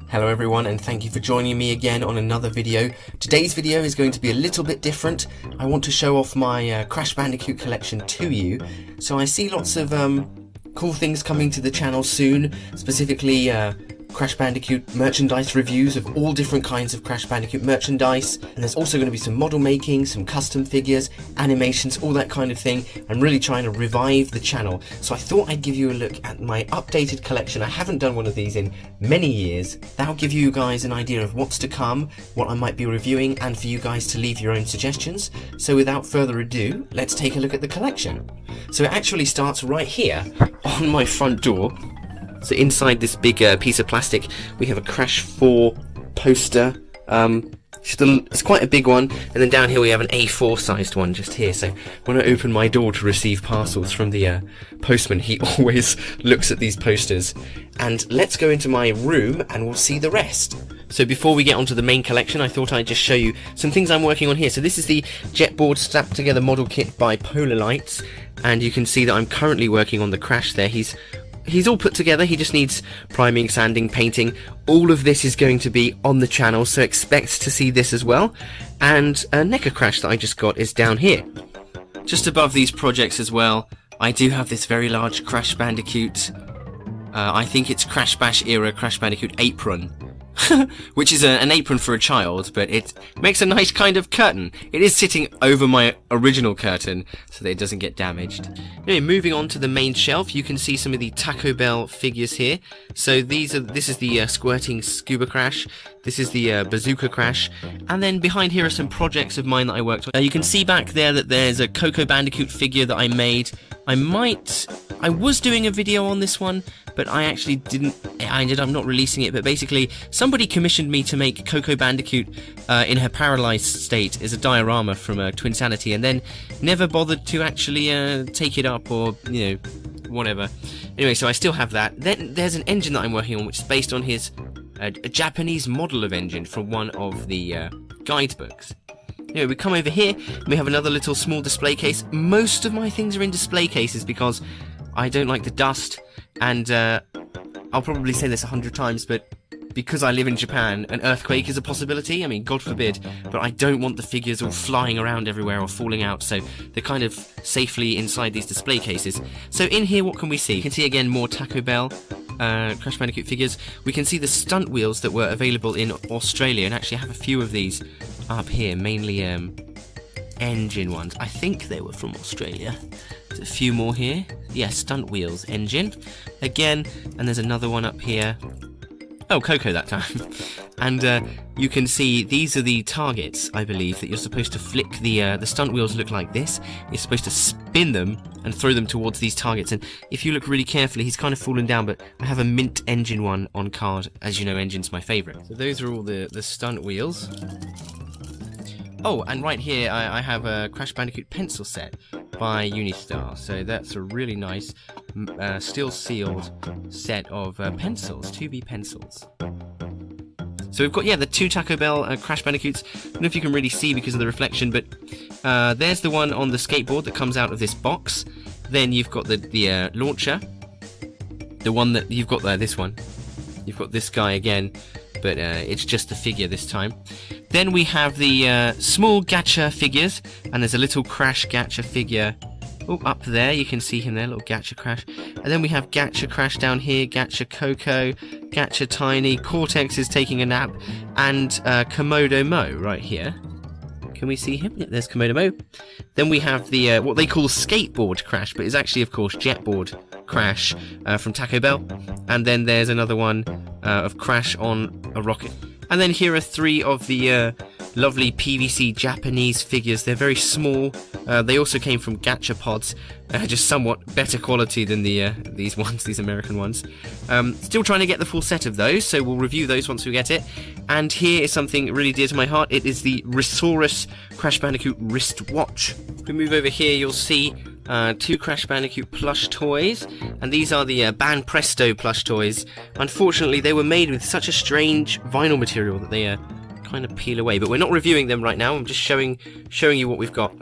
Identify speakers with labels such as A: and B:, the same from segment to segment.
A: Hello everyone, and thank you for joining me again on another video. Today's video is going to be a little bit different. I want to show off my Crash Bandicoot collection to you. So I see lots of cool things coming to the channel soon, specifically Crash Bandicoot merchandise reviews of all different kinds of Crash Bandicoot merchandise, and there's also going to be some model making, some custom figures, animations, all that kind of thing. I'm really trying to revive the channel, so I thought I'd give you a look at my updated collection. I haven't done one of these in many years. That'll give you guys an idea of what's to come, what I might be reviewing, and for you guys to leave your own suggestions. So without further ado, let's take a look at the collection. So it actually starts right here on my front door. So inside this big piece of plastic, we have a Crash 4 poster. It's quite a big one, and then down here we have an A4 sized one just here. So when I open my door to receive parcels from the postman, he always looks at these posters. And let's go into my room and we'll see the rest. So before we get onto the main collection, I thought I'd just show you some things I'm working on here. So this is the Jetboard Strapped Together model kit by Polar Lights, and you can see that I'm currently working on the Crash there. He's all put together, he just needs priming, sanding, painting. All of this is going to be on the channel, so expect to see this as well. And a NECA Crash that I just got is down here. Just above these projects as well, I do have this very large Crash Bandicoot, I think it's Crash Bash era Crash Bandicoot apron. Which is an apron for a child, but it makes a nice kind of curtain. It is sitting over my original curtain so that it doesn't get damaged. Anyway, moving on to the main shelf, you can see some of the Taco Bell figures here. So this is the Squirting Scuba Crash, this is the Bazooka Crash, and then behind here are some projects of mine that I worked on. You can see back there that there's a Coco Bandicoot figure that I made. I was doing a video on this one, but I actually didn't. I ended up not releasing it, but basically somebody commissioned me to make Coco Bandicoot in her paralyzed state as a diorama from Twinsanity, and then never bothered to actually take it up or, you know, whatever. Anyway, so I still have that. Then there's an N.Gin that I'm working on, which is based on his a Japanese model of N.Gin from one of the guidebooks. Anyway, we come over here, and we have another little small display case. Most of my things are in display cases because I don't like the dust, and I'll probably say this 100 times, but because I live in Japan, an earthquake is a possibility. I mean, God forbid, but I don't want the figures all flying around everywhere or falling out, so they're kind of safely inside these display cases. So in here, what can we see? You can see again more Taco Bell Crash Bandicoot figures. We can see the stunt wheels that were available in Australia, and actually I have a few of these up here, mainly N.Gin ones. I think they were from Australia. There's a few more here. Yeah, stunt wheels, N.Gin. Again, and there's another one up here. Oh, Coco that time. And you can see these are the targets, I believe, that you're supposed to flick. The stunt wheels look like this. You're supposed to spin them and throw them towards these targets. And if you look really carefully, he's kind of fallen down, but I have a mint N.Gin one on card. As you know, N.Gin's my favourite. So those are all the stunt wheels. Oh, and right here I have a Crash Bandicoot pencil set by Unistar. So that's a really nice steel sealed set of pencils, 2B pencils. So we've got, yeah, the two Taco Bell Crash Bandicoots. I don't know if you can really see because of the reflection, but there's the one on the skateboard that comes out of this box. Then you've got the launcher. The one that you've got there, this one. You've got this guy again, but it's just the figure this time. Then we have the small gacha figures, and there's a little Crash gacha figure. Oh, up there, you can see him there, little gacha Crash. And then we have gacha Crash down here, gacha Coco, gacha Tiny, Cortex is taking a nap, and Komodo Mo right here. Can we see him? Yep, there's Komodo Mo. Then we have the what they call skateboard Crash, but it's actually, of course, jetboard Crash from Taco Bell. And then there's another one of Crash on a rocket. And then here are three of the lovely PVC Japanese figures. They're very small. They also came from gacha pods, just somewhat better quality than these ones, these American ones. Still trying to get the full set of those, so we'll review those once we get it. And here is something really dear to my heart. It is the Resaurus Crash Bandicoot wristwatch. If we move over here, you'll see two Crash Bandicoot plush toys, and these are the Ban Presto plush toys. Unfortunately, they were made with such a strange vinyl material that they kind of peel away, but we're not reviewing them right now. I'm just showing you what we've got.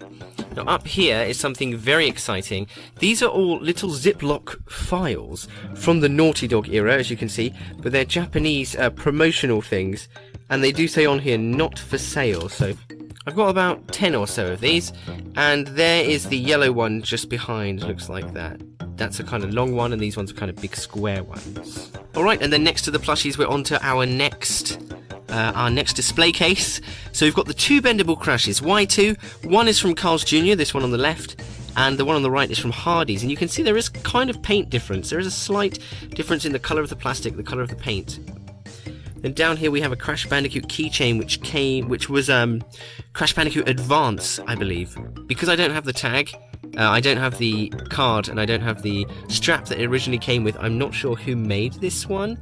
A: Now up here is something very exciting. These are all little Ziploc files from the Naughty Dog era, as you can see, but they're Japanese promotional things, and they do say on here not for sale. So I've got about 10 or so of these, and there is the yellow one just behind. Looks like that. That's a kind of long one, and these ones are kind of big square ones. Alright, and then next to the plushies we're on to our next display case. So we've got the two bendable Crashes, Y2. One is from Carl's Jr., this one on the left, and the one on the right is from Hardy's. And you can see there is kind of paint difference. There is a slight difference in the colour of the plastic, the colour of the paint. Then down here we have a Crash Bandicoot keychain which was Crash Bandicoot Advance, I believe. Because I don't have the tag, I don't have the card, and I don't have the strap that it originally came with, I'm not sure who made this one.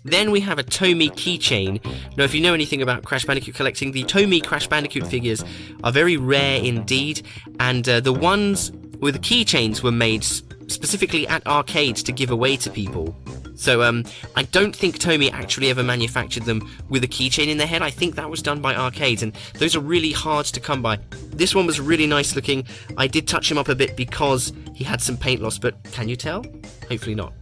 A: Then we have a Tomy keychain. Now, if you know anything about Crash Bandicoot collecting, the Tomy Crash Bandicoot figures are very rare indeed, and the ones with the keychains were made specifically at arcades to give away to people. So I don't think Tomy actually ever manufactured them with a keychain in their head. I think that was done by arcades, and those are really hard to come by. This one was really nice looking. I did touch him up a bit because he had some paint loss, but can you tell? Hopefully not.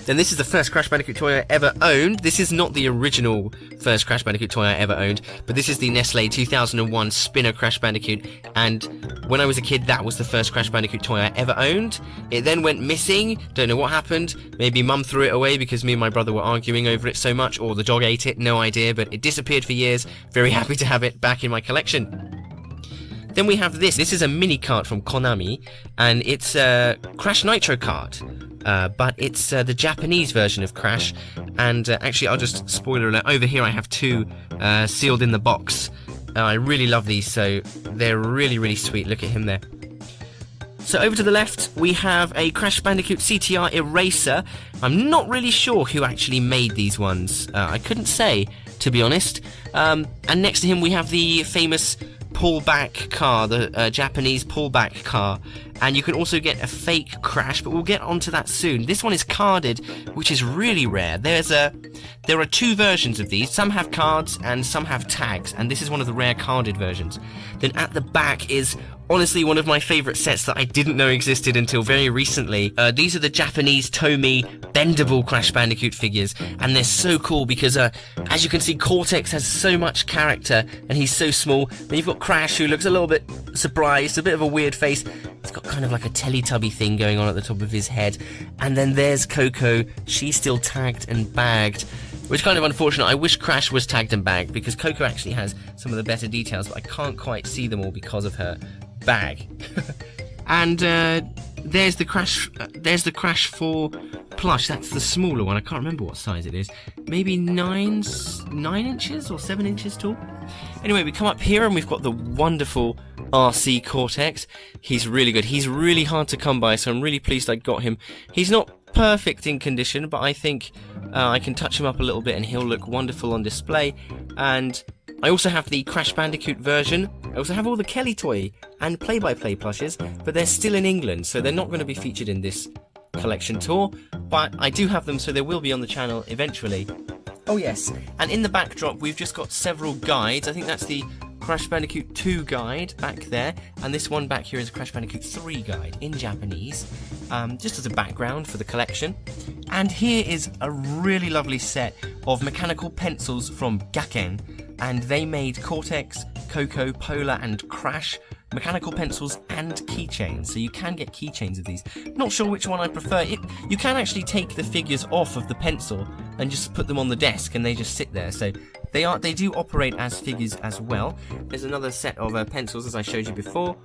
A: Then this is the first Crash Bandicoot toy I ever owned. This is not the original first Crash Bandicoot toy I ever owned, but this is the Nestle 2001 Spinner Crash Bandicoot, and when I was a kid, that was the first Crash Bandicoot toy I ever owned. It then went missing, don't know what happened. Maybe Mum threw it away because me and my brother were arguing over it so much, or the dog ate it, no idea, but it disappeared for years. Very happy to have it back in my collection. Then we have this. This is a mini cart from Konami, and it's a Crash Nitro cart. But it's the Japanese version of Crash, and actually I'll just spoiler alert, over here I have two sealed in the box. I really love these, so they're really sweet. Look at him there. So over to the left we have a Crash Bandicoot CTR Eraser. I'm not really sure who actually made these ones. I couldn't say, to be honest. And next to him we have the famous pullback car, the Japanese pullback car, and you can also get a fake Crash, but we'll get onto that soon. This one is carded, which is really rare. There are two versions of these. Some have cards and some have tags, and this is one of the rare carded versions. Then at the back is honestly one of my favourite sets that I didn't know existed until very recently. These are the Japanese Tomy bendable Crash Bandicoot figures, and they're so cool because as you can see, Cortex has so much character and he's so small. Then you've got Crash, who looks a little bit surprised, a bit of a weird face. He's got kind of like a Teletubby thing going on at the top of his head. And then there's Coco. She's still tagged and bagged, which is kind of unfortunate. I wish Crash was tagged and bagged because Coco actually has some of the better details, but I can't quite see them all because of her bag. And there's the Crash 4 plush. That's the smaller one. I can't remember what size it is. Maybe 9 inches or 7 inches tall. Anyway, we come up here and we've got the wonderful RC Cortex. He's really good. He's really hard to come by, so I'm really pleased I got him. He's not perfect in condition, but I think I can touch him up a little bit and he'll look wonderful on display. And I also have the Crash Bandicoot version. I also have all the Kelly Toy and Play-by-Play plushes, but they're still in England, so they're not going to be featured in this collection tour, but I do have them, so they will be on the channel eventually. Oh yes, and in the backdrop we've just got several guides. I think that's the Crash Bandicoot 2 guide back there, and this one back here is a Crash Bandicoot 3 guide in Japanese, just as a background for the collection. And here is a really lovely set of mechanical pencils from Gaken, and they made Cortex, Coco, Polar and Crash mechanical pencils and keychains, so you can get keychains of these. Not sure which one I prefer. You can actually take the figures off of the pencil and just put them on the desk and they just sit there, so they do operate as figures as well. There's another set of pencils as I showed you before,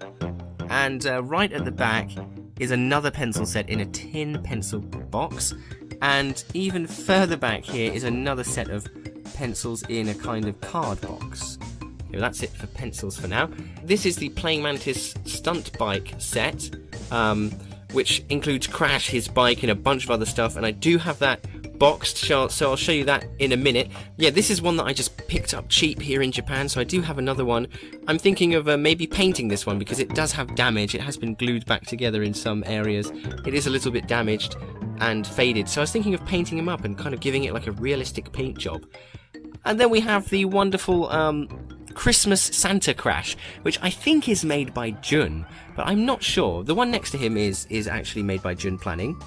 A: and right at the back is another pencil set in a tin pencil box, and even further back here is another set of pencils in a kind of card box. Okay, well, that's it for pencils for now. This is the Playing Mantis stunt bike set, which includes Crash, his bike, and a bunch of other stuff, and I do have that boxed, so I'll show you that in a minute. Yeah, this is one that I just picked up cheap here in Japan, so I do have another one. I'm thinking of maybe painting this one because it does have damage. It has been glued back together in some areas. It is a little bit damaged and faded, so I was thinking of painting him up and kind of giving it like a realistic paint job. And then we have the wonderful Christmas Santa Crash, which I think is made by N.Gin, but I'm not sure. The one next to him is actually made by N.Gin Planning,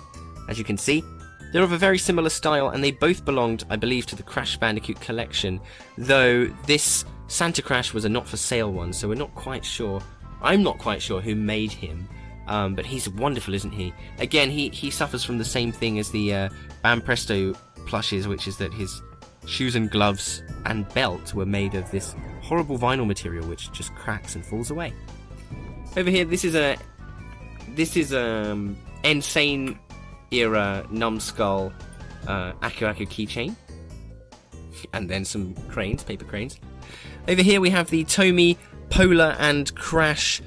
A: as you can see. They're of a very similar style, and they both belonged, I believe, to the Crash Bandicoot collection, though this Santa Crash was a not-for-sale one, so we're not quite sure. I'm not quite sure who made him, but he's wonderful, isn't he? Again, he suffers from the same thing as the Bam Presto plushes, which is that his shoes and gloves and belt were made of this horrible vinyl material which just cracks and falls away. Over here, this is Insane era numbskull Aku Aku keychain, and then some cranes, paper cranes. Over here we have the Tomy, Polar and Crash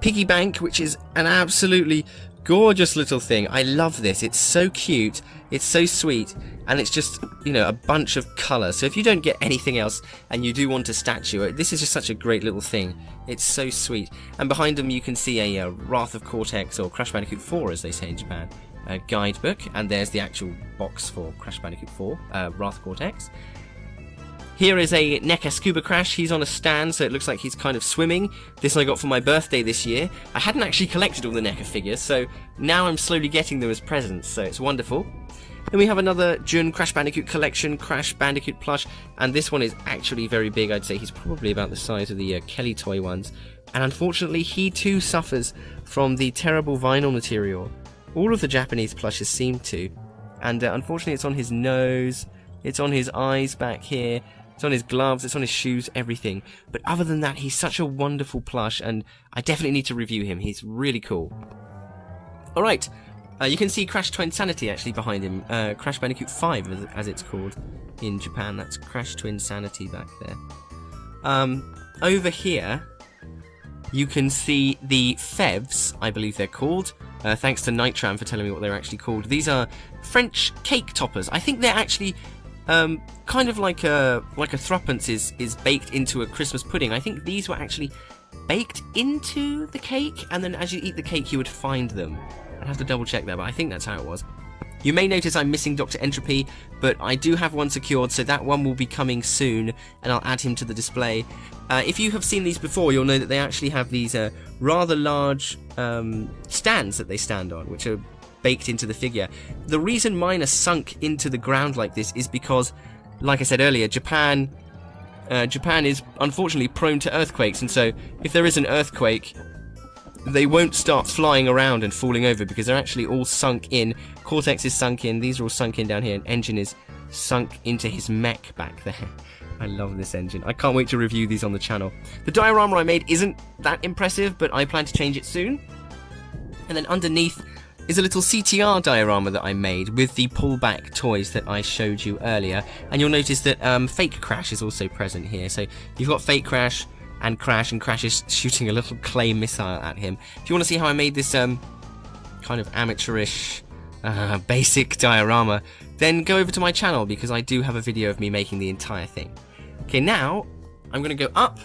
A: piggy bank, which is an absolutely gorgeous little thing. I love this. It's so cute, it's so sweet, and it's just, you know, a bunch of colour. So if you don't get anything else and you do want a statue, this is just such a great little thing. It's so sweet. And behind them you can see a Wrath of Cortex, or Crash Bandicoot 4 as they say in Japan, guidebook, and there's the actual box for Crash Bandicoot 4, Wrath of Cortex. Here is a NECA Scuba Crash. He's on a stand, so it looks like he's kind of swimming. This I got for my birthday this year. I hadn't actually collected all the NECA figures, so now I'm slowly getting them as presents, so it's wonderful. Then we have another N.Gin Crash Bandicoot collection, Crash Bandicoot plush, and this one is actually very big. I'd say he's probably about the size of the Kelly toy ones. And unfortunately, he too suffers from the terrible vinyl material. All of the Japanese plushes seem to. And unfortunately, it's on his nose, it's on his eyes back here, it's on his gloves, it's on his shoes, everything. But other than that, he's such a wonderful plush, and I definitely need to review him. He's really cool. Alright, you can see Crash Twinsanity actually behind him. Crash Bandicoot 5, as it's called in Japan. That's Crash Twinsanity back there. Over here, you can see the FEVS, I believe they're called. Thanks to Nitram for telling me what they're actually called. These are French cake toppers. I think they're actually kind of like a threepence is baked into a Christmas pudding. I think these were actually baked into the cake, and then as you eat the cake you would find them. I'd have to double check that, but I think that's how it was. You may notice I'm missing Dr. Entropy, but I do have one secured, so that one will be coming soon, and I'll add him to the display. If you have seen these before, you'll know that they actually have these rather large stands that they stand on, which are baked into the figure. The reason mine are sunk into the ground like this is because, like I said earlier, Japan is unfortunately prone to earthquakes, and so if there is an earthquake, they won't start flying around and falling over because they're actually all sunk in. Cortex is sunk in, these are all sunk in down here, and N.Gin is sunk into his mech back there. I love this N.Gin. I can't wait to review these on the channel. The diorama I made isn't that impressive, but I plan to change it soon. And then underneath is a little CTR diorama that I made with the pullback toys that I showed you earlier. And you'll notice that Fake Crash is also present here. So you've got Fake Crash, and Crash is shooting a little clay missile at him. If you want to see how I made this kind of amateurish basic diorama, then go over to my channel, because I do have a video of me making the entire thing. Okay, now I'm going to go up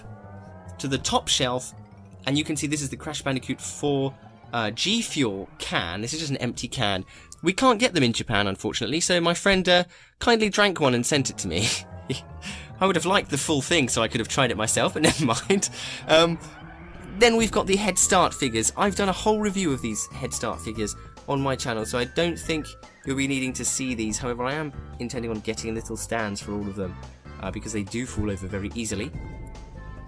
A: to the top shelf, and you can see this is the Crash Bandicoot 4 G Fuel can. This is just an empty can. We can't get them in Japan, unfortunately, so my friend kindly drank one and sent it to me. I would have liked the full thing so I could have tried it myself, but never mind. Then we've got the Head Start figures. I've done a whole review of these Head Start figures on my channel, so I don't think you'll be needing to see these. However, I am intending on getting little stands for all of them, because they do fall over very easily.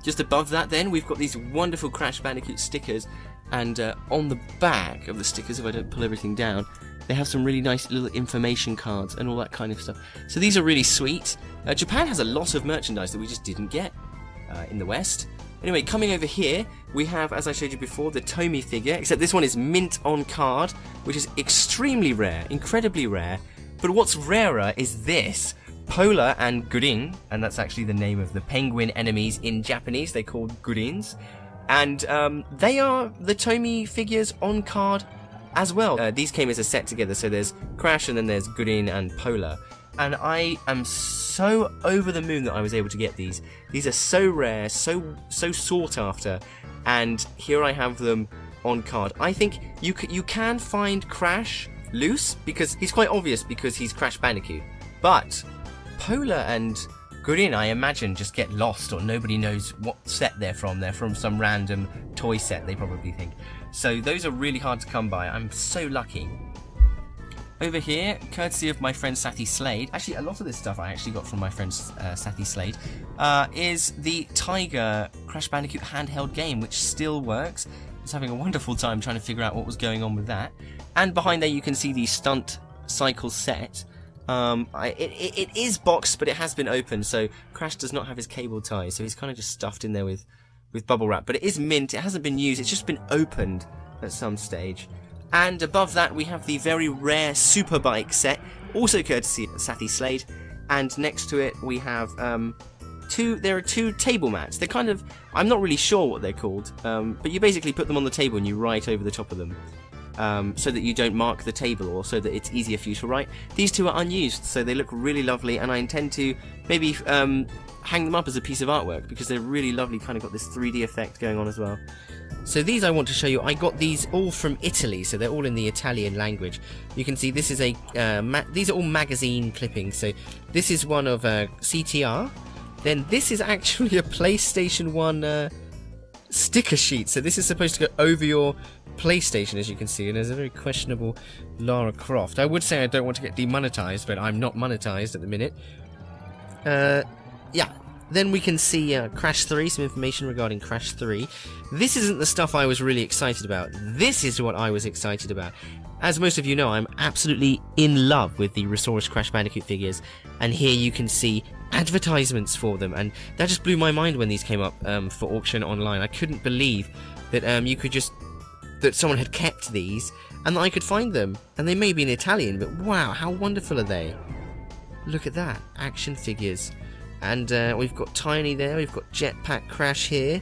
A: Just above that then, we've got these wonderful Crash Bandicoot stickers, and on the back of the stickers, if I don't pull everything down, they have some really nice little information cards and all that kind of stuff. So these are really sweet. Japan has a lot of merchandise that we just didn't get in the West. Anyway, coming over here, we have, as I showed you before, the Tomy figure, except this one is mint on card, which is extremely rare, incredibly rare. But what's rarer is this, Polar and Gurin, and that's actually the name of the penguin enemies in Japanese. They're called Gurins. And they are the Tomy figures on card as well. These came as a set together, so there's Crash and then there's Gurin and Polar. And I am so over the moon that I was able to get these. These are so rare, so sought after, and here I have them on card. I think you can find Crash loose, because he's quite obvious because he's Crash Bandicoot. But Polar and go in, I imagine, just get lost, or nobody knows what set they're from. They're from some random toy set, they probably think. So those are really hard to come by. I'm so lucky. Over here, courtesy of my friend Sathy Slade, actually a lot of this stuff I actually got from my friend Sathy Slade, is the Tiger Crash Bandicoot handheld game, which still works. I was having a wonderful time trying to figure out what was going on with that. And behind there you can see the stunt cycle set. It is boxed, but it has been opened, so Crash does not have his cable tie, so he's kind of just stuffed in there with bubble wrap. But it is mint, it hasn't been used, it's just been opened at some stage. And above that we have the very rare Superbike set, also courtesy of Sathy Slade. And next to it we have there are two table mats. They're kind of, I'm not really sure what they're called, but you basically put them on the table and you write over the top of them. So that you don't mark the table, or so that it's easier for you to write. These two are unused, so they look really lovely, and I intend to maybe hang them up as a piece of artwork, because they're really lovely, kind of got this 3D effect going on as well. So these I want to show you, I got these all from Italy, so they're all in the Italian language. You can see this is a, these are all magazine clippings, so this is one of CTR, then this is actually a PlayStation 1 sticker sheet, so this is supposed to go over your PlayStation, as you can see, and there's a very questionable Lara Croft. I would say I don't want to get demonetized, but I'm not monetized at the minute. Yeah, then we can see Crash 3, some information regarding Crash 3. This isn't the stuff I was really excited about. This is what I was excited about. As most of you know, I'm absolutely in love with the Resource Crash Bandicoot figures, and here you can see advertisements for them, and that just blew my mind when these came up for auction online. I couldn't believe that that someone had kept these and that I could find them, and they may be in Italian, but wow, how wonderful are they? Look at that, action figures. And we've got Tiny there, we've got Jetpack Crash here.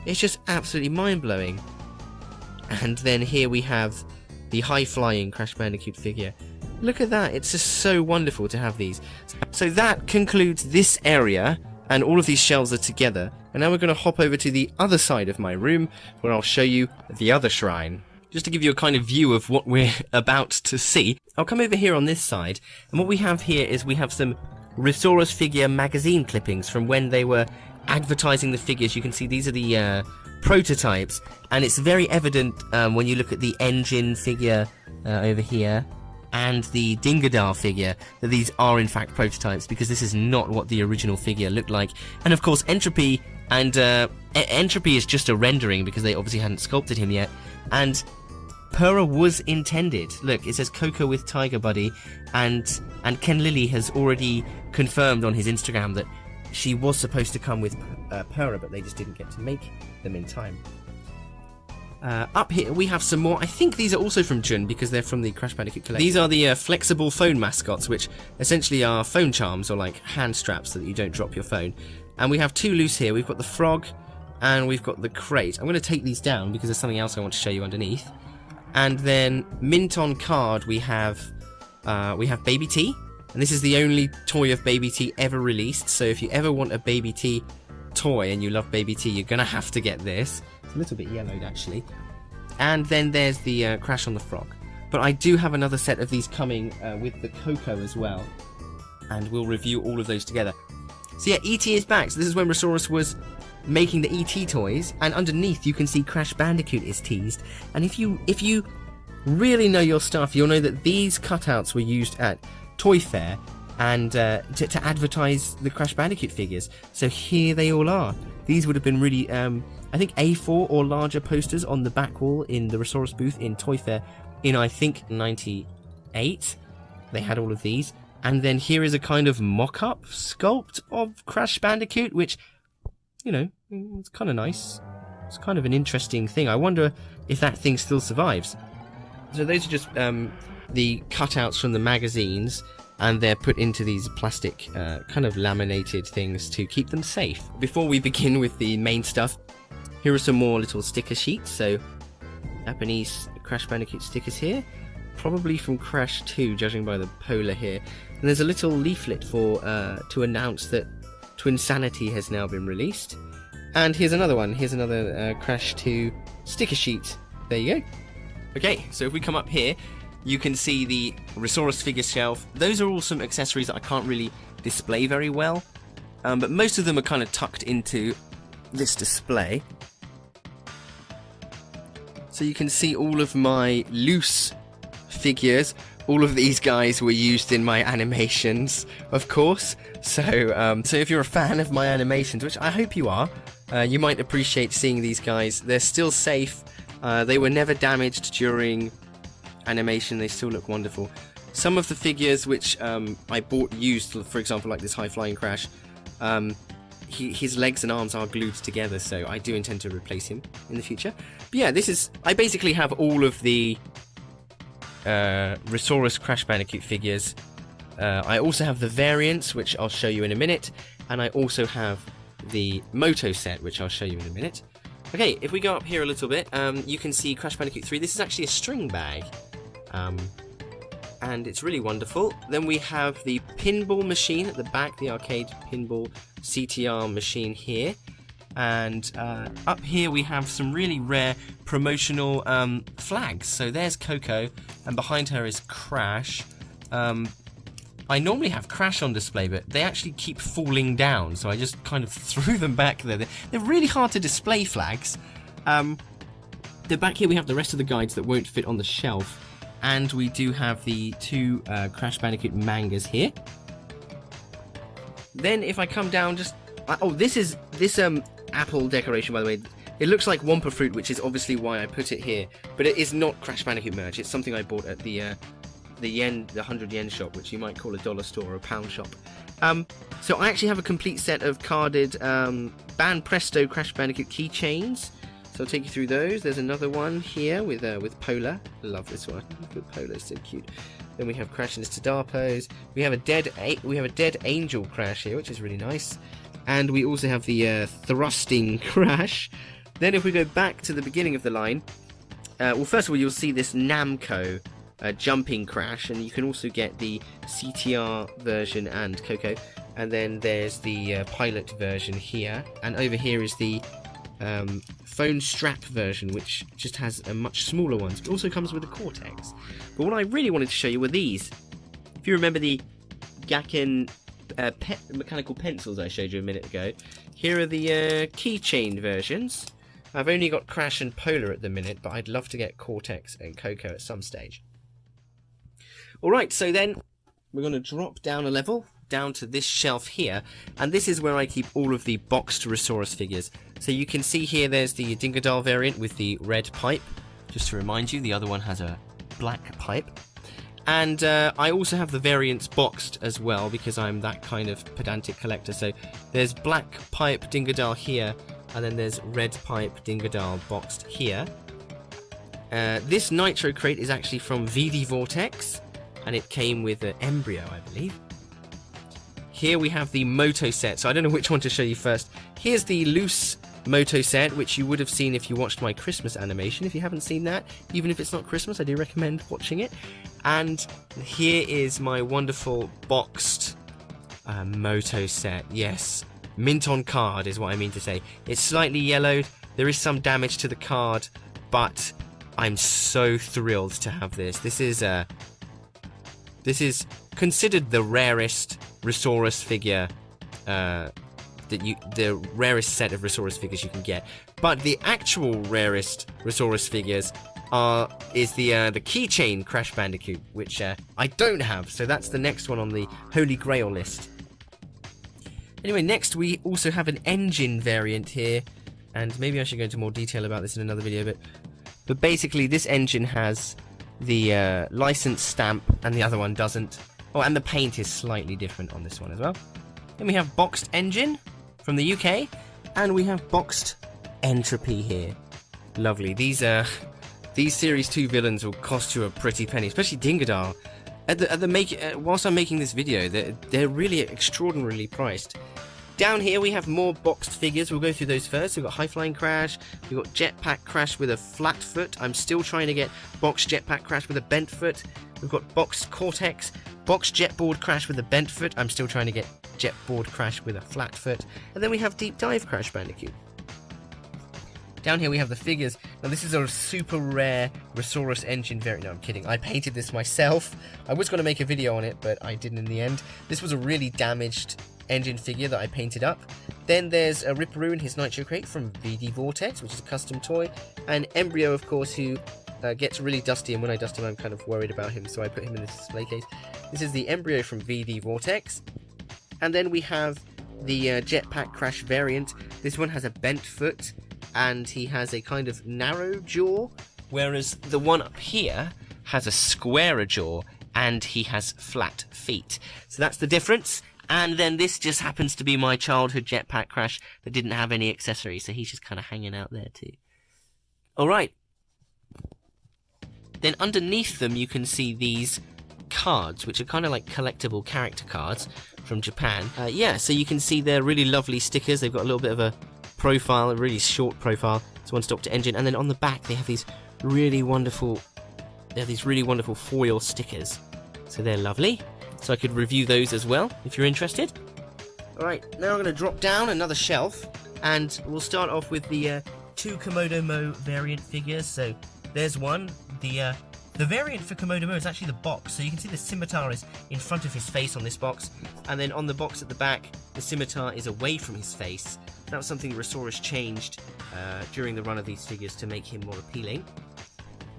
A: It's just absolutely mind-blowing. And then here we have the high-flying Crash Bandicoot figure. Look at that, it's just so wonderful to have these. So that concludes this area, and all of these shelves are together. And now we're going to hop over to the other side of my room, where I'll show you the other shrine. Just to give you a kind of view of what we're about to see, I'll come over here on this side, and what we have here is we have some Resource figure magazine clippings from when they were advertising the figures. You can see these are the prototypes, and it's very evident when you look at the N.Gin figure over here, and the Dingadar figure, that these are in fact prototypes, because this is not what the original figure looked like. And of course Entropy, and Entropy is just a rendering because they obviously hadn't sculpted him yet, and Purah was intended. Look, it says Coco with Tiger Buddy, and Ken Lilly has already confirmed on his Instagram that she was supposed to come with Purah, but they just didn't get to make them in time. Up here we have some more. I think these are also from N.Gin, because they're from the Crash Bandicoot collection. These are the flexible phone mascots, which essentially are phone charms, or like hand straps so that you don't drop your phone. And we have two loose here. We've got the frog and we've got the crate. I'm going to take these down because there's something else I want to show you underneath. And then mint on card we have Baby T, and this is the only toy of Baby T ever released. So if you ever want a Baby T toy and you love Baby T, you're gonna have to get this. It's a little bit yellowed actually. And then there's the Crash on the Frog. But I do have another set of these coming with the Coco as well, and we'll review all of those together. So yeah, E.T. is back. So this is when Resource was making the E.T. toys, and underneath you can see Crash Bandicoot is teased. And if you really know your stuff, you'll know that these cutouts were used at Toy Fair and to advertise the Crash Bandicoot figures. So here they all are. These would have been really, I think A4 or larger posters on the back wall in the Resource booth in Toy Fair in, I think, 98. They had all of these. And then here is a kind of mock-up sculpt of Crash Bandicoot, which, you know, it's kind of nice. It's kind of an interesting thing. I wonder if that thing still survives. So those are just the cutouts from the magazines, and they're put into these plastic kind of laminated things to keep them safe. Before we begin with the main stuff, here are some more little sticker sheets. So Japanese Crash Bandicoot stickers here, probably from Crash 2, judging by the polar here. And there's a little leaflet for to announce that Twinsanity has now been released. And here's another one. Here's another Crash 2 sticker sheet. There you go. Okay, so if we come up here, you can see the Resource figure shelf. Those are all some accessories that I can't really display very well. but most of them are kind of tucked into this display. So you can see all of my loose figures. All of these guys were used in my animations, of course. So if you're a fan of my animations, which I hope you are, you might appreciate seeing these guys. They're still safe. They were never damaged during animation. They still look wonderful. Some of the figures which I bought used, for example, like this high-flying Crash, his legs and arms are glued together, so I do intend to replace him in the future. But yeah, I basically have all of the Resaurus Crash Bandicoot figures. I also have the variants, which I'll show you in a minute, and I also have the Moto set, which I'll show you in a minute. Okay, if we go up here a little bit, you can see Crash Bandicoot 3. This is actually a string bag, and it's really wonderful. Then we have the pinball machine at the back, the arcade pinball CTR machine here. And up here we have some really rare promotional flags. So there's Coco, and behind her is Crash. I normally have Crash on display, but they actually keep falling down, so I just kind of threw them back there. They're really hard to display, flags. Then back here we have the rest of the guides that won't fit on the shelf. And we do have the two Crash Bandicoot mangas here. Then if I come down just... this apple decoration, by the way. It looks like Wumpa Fruit, which is obviously why I put it here. But it is not Crash Bandicoot merch. It's something I bought at the 100 yen shop, which you might call a dollar store or a pound shop. So I actually have a complete set of carded Ban Presto Crash Bandicoot keychains. So I'll take you through those. There's another one here with Polar. Love this one. Good Polar, so cute. Then we have Crash in his Tadar pose. We have a dead angel Crash here, which is really nice. And we also have the thrusting Crash. Then if we go back to the beginning of the line, well, first of all, you'll see this Namco jumping Crash, and you can also get the CTR version and Coco. And then there's the pilot version here, and over here is the phone strap version, which just has a much smaller one. It also comes with a Cortex. But what I really wanted to show you were these. If you remember the Gakken mechanical pencils I showed you a minute ago, here are the keychain versions. I've only got Crash and Polar at the minute, but I'd love to get Cortex and Coco at some stage. Alright, so then we're going to drop down a level, down to this shelf here, and this is where I keep all of the boxed Resaurus figures. So you can see here there's the Dingodile variant with the red pipe. Just to remind you, the other one has a black pipe. And I also have the variants boxed as well, because I'm that kind of pedantic collector. So there's black pipe Dingodile here, and then there's red pipe Dingodile boxed here. This Nitro crate is actually from VD Vortex, and it came with an embryo, I believe. Here we have the Moto set, so I don't know which one to show you first. Here's the loose Moto set, which you would have seen if you watched my Christmas animation. If you haven't seen that, even if it's not Christmas, I do recommend watching it. And here is my wonderful boxed Moto set. Yes, mint on card is what I mean to say. It's slightly yellowed, there is some damage to the card, but I'm so thrilled to have this. This is considered the rarest Resaurus figure, the rarest set of Resaurus figures you can get. But the actual rarest Resaurus figures is the keychain Crash Bandicoot, which I don't have, so that's the next one on the Holy Grail list. Anyway, next we also have an N.Gin variant here, and maybe I should go into more detail about this in another video, but basically this N.Gin has the license stamp and the other one doesn't. Oh, and the paint is slightly different on this one as well. Then we have boxed N.Gin from the UK, and we have boxed Entropy here. Lovely. These Series 2 villains will cost you a pretty penny, especially Dingodile. Whilst I'm making this video, they're really extraordinarily priced. Down here we have more boxed figures. We'll go through those first. We've got High Flying Crash, we've got Jetpack Crash with a flat foot. I'm still trying to get boxed Jetpack Crash with a bent foot. We've got boxed Cortex, boxed Jetboard Crash with a bent foot. I'm still trying to get Jetboard Crash with a flat foot. And then we have Deep Dive Crash Bandicoot. Down here we have the figures. Now this is a super rare Resaurus N.Gin variant. No, I'm kidding. I painted this myself. I was going to make a video on it, but I didn't in the end. This was a really damaged N.Gin figure that I painted up. Then there's a Ripperoo in his Nitro Crate from VD Vortex, which is a custom toy. And Embryo, of course, who gets really dusty, and when I dust him I'm kind of worried about him, so I put him in this display case. This is the Embryo from VD Vortex. And then we have the Jetpack Crash variant. This one has a bent foot, and he has a kind of narrow jaw, whereas the one up here has a squarer jaw, and he has flat feet. So that's the difference. And then this just happens to be my childhood Jetpack Crash that didn't have any accessories, so he's just kind of hanging out there too. Alright. Then underneath them you can see these cards, which are kind of like collectible character cards from Japan. Yeah, so you can see they're really lovely stickers. They've got a little bit of a profile, a really short profile. So one's Dr. N.Gin, and then on the back they have these really wonderful foil stickers. So they're lovely. So I could review those as well, if you're interested. Alright, now I'm going to drop down another shelf, and we'll start off with the two Komodo Mo variant figures. So there's one. The variant for Komodo Mo is actually the box, so you can see the scimitar is in front of his face on this box, and then on the box at the back, the scimitar is away from his face. That was something Resaurus changed during the run of these figures to make him more appealing.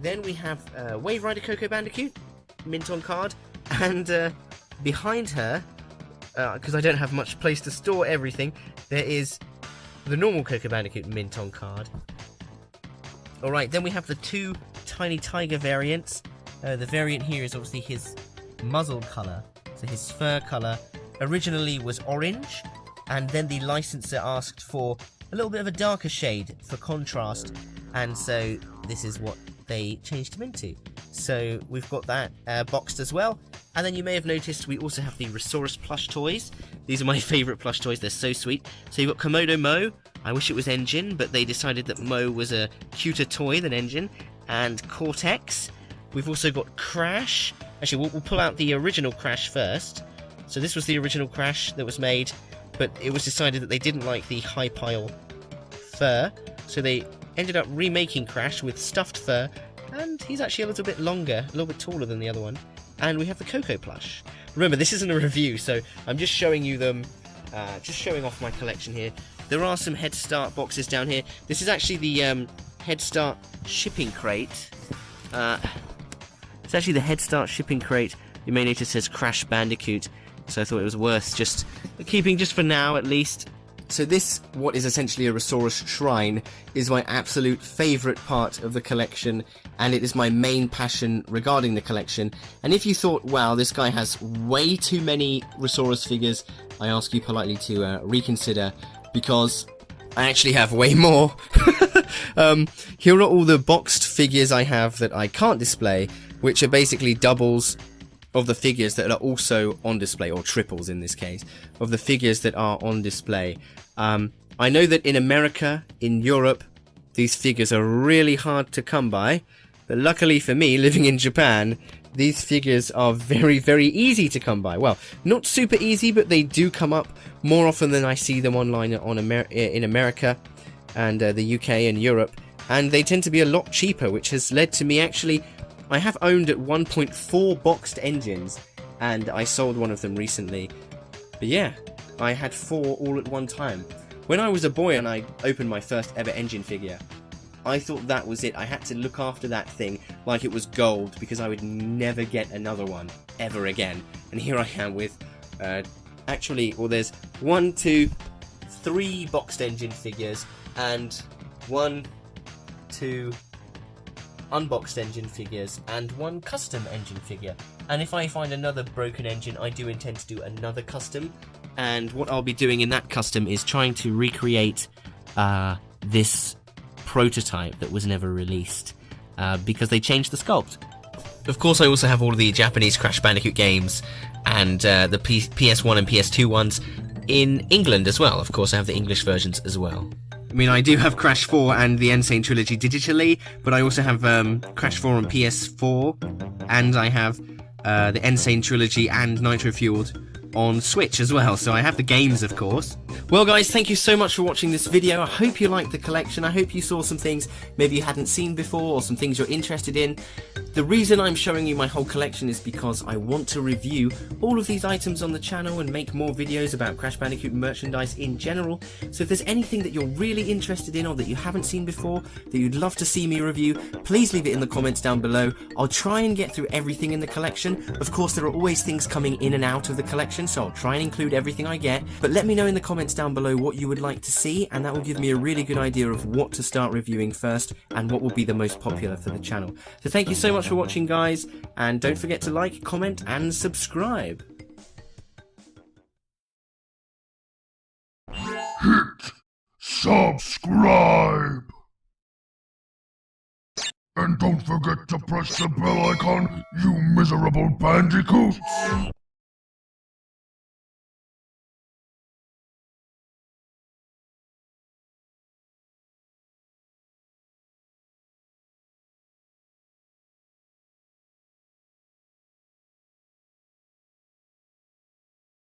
A: Then we have Wave Rider Coco Bandicoot, mint on card, and behind her, because I don't have much place to store everything, there is the normal Coco Bandicoot mint on card. Alright, then we have the two Tiny Tiger variants. The variant here is obviously his muzzle colour, so his fur colour originally was orange, and then the licensor asked for a little bit of a darker shade for contrast, and so this is what they changed him into. So we've got that boxed as well. And then you may have noticed we also have the Resaurus plush toys. These are my favourite plush toys, they're so sweet. So you've got Komodo Mo. I wish it was N.Gin, but they decided that Mo was a cuter toy than N.Gin. And Cortex. We've also got Crash. Actually, we'll pull out the original Crash first. So this was the original Crash that was made, but it was decided that they didn't like the high pile fur, so they ended up remaking Crash with stuffed fur, and he's actually a little bit longer, a little bit taller than the other one. And we have the Coco plush. Remember, this isn't a review, so I'm just showing you them, just showing off my collection here. There are some Head Start boxes down here. This is actually the Head Start shipping crate. It's actually the Head Start shipping crate. You may notice it says Crash Bandicoot, so I thought it was worth just keeping, just for now at least. So this, what is essentially a Resaurus shrine, is my absolute favourite part of the collection, and it is my main passion regarding the collection. And if you thought, wow, this guy has way too many Resaurus figures, I ask you politely to reconsider, because I actually have way more. Here are all the boxed figures I have that I can't display, which are basically doubles of the figures that are also on display, or triples in this case, of the figures that are on display. I know that in America, in Europe, these figures are really hard to come by, but luckily for me, living in Japan, these figures are very, very easy to come by. Well, not super easy, but they do come up more often than I see them online in America and the UK and Europe, and they tend to be a lot cheaper, which has led to me actually... I have owned at 1.4 boxed N.Gins, and I sold one of them recently. But yeah, I had 4 all at one time. When I was a boy and I opened my first ever N.Gin figure, I thought that was it. I had to look after that thing like it was gold, because I would never get another one ever again. And here I am with, actually, well, there's 1, 2, 3 boxed N.Gin figures, and 1, 2... unboxed N.Gin figures, and 1 custom N.Gin figure. And if I find another broken N.Gin, I do intend to do another custom, and what I'll be doing in that custom is trying to recreate this prototype that was never released, because they changed the sculpt. Of course, I also have all of the Japanese Crash Bandicoot games, and the PS1 and PS2 ones in England as well. Of course, I have the English versions as well. I mean, I do have Crash 4 and the Insane Trilogy digitally, but I also have Crash 4 on PS4, and I have the Insane Trilogy and Nitro Fueled on Switch as well, so I have the games, of course. Well guys, thank you so much for watching this video. I hope you liked the collection. I hope you saw some things maybe you hadn't seen before or some things you're interested in. The reason I'm showing you my whole collection is because I want to review all of these items on the channel and make more videos about Crash Bandicoot merchandise in general. So if there's anything that you're really interested in or that you haven't seen before that you'd love to see me review, please leave it in the comments down below. I'll try and get through everything in the collection. Of course, there are always things coming in and out of the collection, so I'll try and include everything I get. But let me know in the comments down below what you would like to see, and that will give me a really good idea of what to start reviewing first and what will be the most popular for the channel. So thank you so much for watching guys, and don't forget to like, comment and subscribe.
B: Hit subscribe! And don't forget to press the bell icon, you miserable bandicoots!